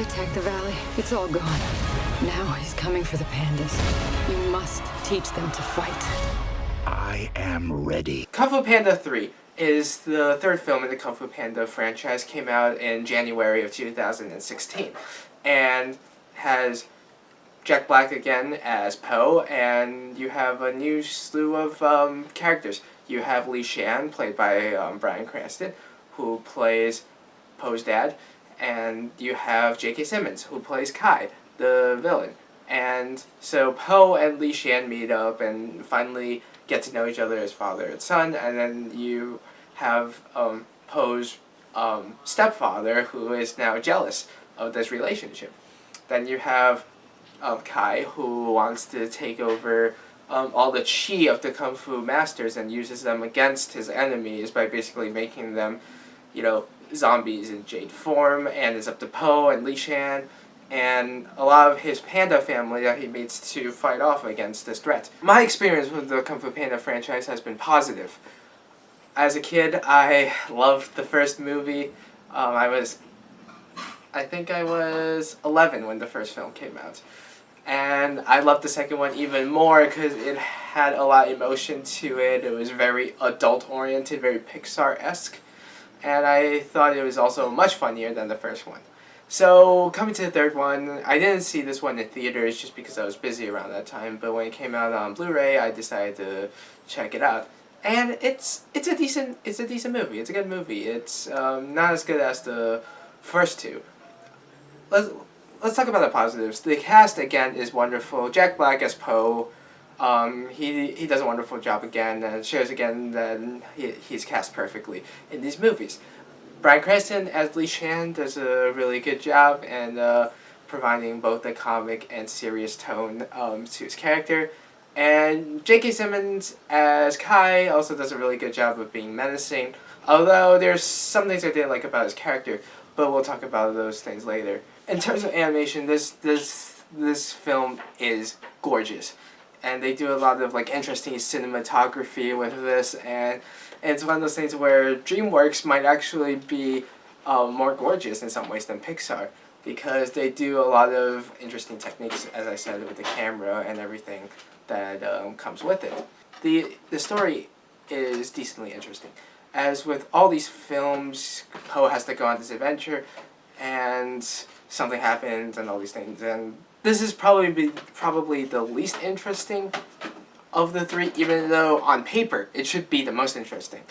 attacked the valley. It's all gone. Now he's coming for the pandas. You must teach them to fight. I am ready. Kung Fu Panda 3 is the third film in the Kung Fu Panda franchise, came out in January of 2016, and has Jack Black again as Po, and you have a new slew of characters. You have Li Shan, played by Bryan Cranston, who plays Po's dad, and you have J.K. Simmons, who plays Kai, the villain. And so Po and Li Shan meet up and finally get to know each other as father and son, and then you have Po's stepfather, who is now jealous of this relationship. Then you have Kai, who wants to take over all the chi of the Kung Fu masters and uses them against his enemies by basically making them, zombies in jade form, and it's up to Po and Li Shan and a lot of his panda family that he meets to fight off against this threat. My experience with the Kung Fu Panda franchise has been positive. As a kid, I loved the first movie. I think I was 11 when the first film came out. And I loved the second one even more because it had a lot of emotion to it. It was very adult-oriented, very Pixar-esque. And I thought it was also much funnier than the first one. So, coming to the third one, I didn't see this one in theaters just because I was busy around that time, but when it came out on Blu-ray, I decided to check it out. And it's a decent movie. It's a good movie. It's not as good as the first two. Let's talk about the positives. The cast again is wonderful. Jack Black as Po, he does a wonderful job again, and it shows again that he's cast perfectly in these movies. Bryan Cranston as Li Shan does a really good job and providing both a comic and serious tone to his character. And J.K. Simmons as Kai also does a really good job of being menacing, although there's some things I didn't like about his character, but we'll talk about those things later. In terms of animation, this film is gorgeous, and they do a lot of interesting cinematography with this, and it's one of those things where DreamWorks might actually be more gorgeous in some ways than Pixar, because they do a lot of interesting techniques, as I said, with the camera and everything that comes with it. The story is decently interesting. As with all these films, Po has to go on this adventure, and something happens and all these things, and this is probably the least interesting of the three, even though on paper it should be the most interesting.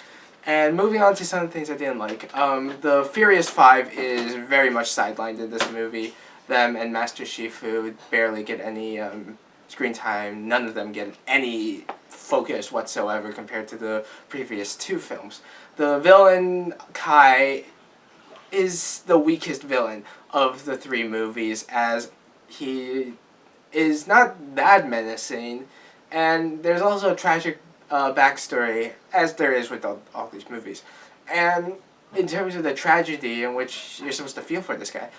And moving on to some of the things I didn't like, the Furious Five is very much sidelined in this movie. Them and Master Shifu barely get any screen time. None of them get any focus whatsoever compared to the previous two films. The villain, Kai, is the weakest villain of the three movies, as he is not that menacing, and there's also a tragic backstory, as there is with all these movies. And in terms of the tragedy in which you're supposed to feel for this guy,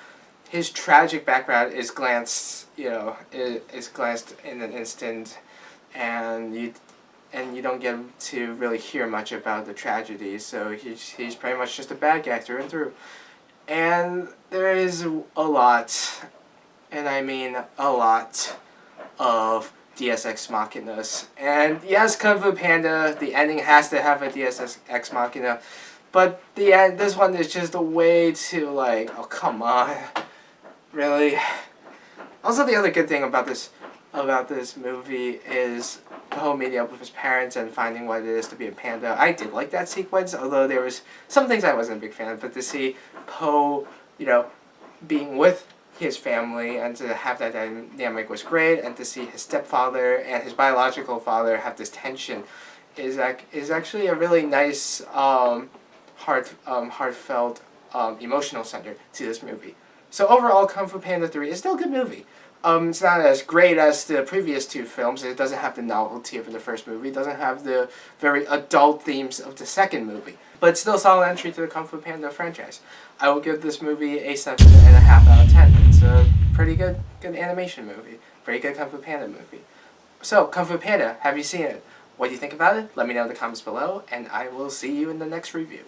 his tragic background is glanced in an instant, and you don't get to really hear much about the tragedy, so he's pretty much just a bad guy through and through. And there is a lot, and I mean a lot, of Deus Ex Machinas. And yes, Kung Fu Panda, the ending has to have a Deus Ex Machina, but this one is just a way to oh come on, really. Also, the other good thing about this movie is Po meeting up with his parents and finding what it is to be a panda. I did like that sequence, although there was some things I wasn't a big fan of, but to see Po, being with his family and to have that dynamic was great, and to see his stepfather and his biological father have this tension is actually a really nice, heartfelt, emotional center to this movie. So overall, Kung Fu Panda 3 is still a good movie. It's not as great as the previous two films. It doesn't have the novelty of the first movie. It doesn't have the very adult themes of the second movie. But it's still a solid entry to the Kung Fu Panda franchise. I will give this movie a 7.5 out of 10. It's a pretty good animation movie. Very good Kung Fu Panda movie. So, Kung Fu Panda, have you seen it? What do you think about it? Let me know in the comments below, and I will see you in the next review.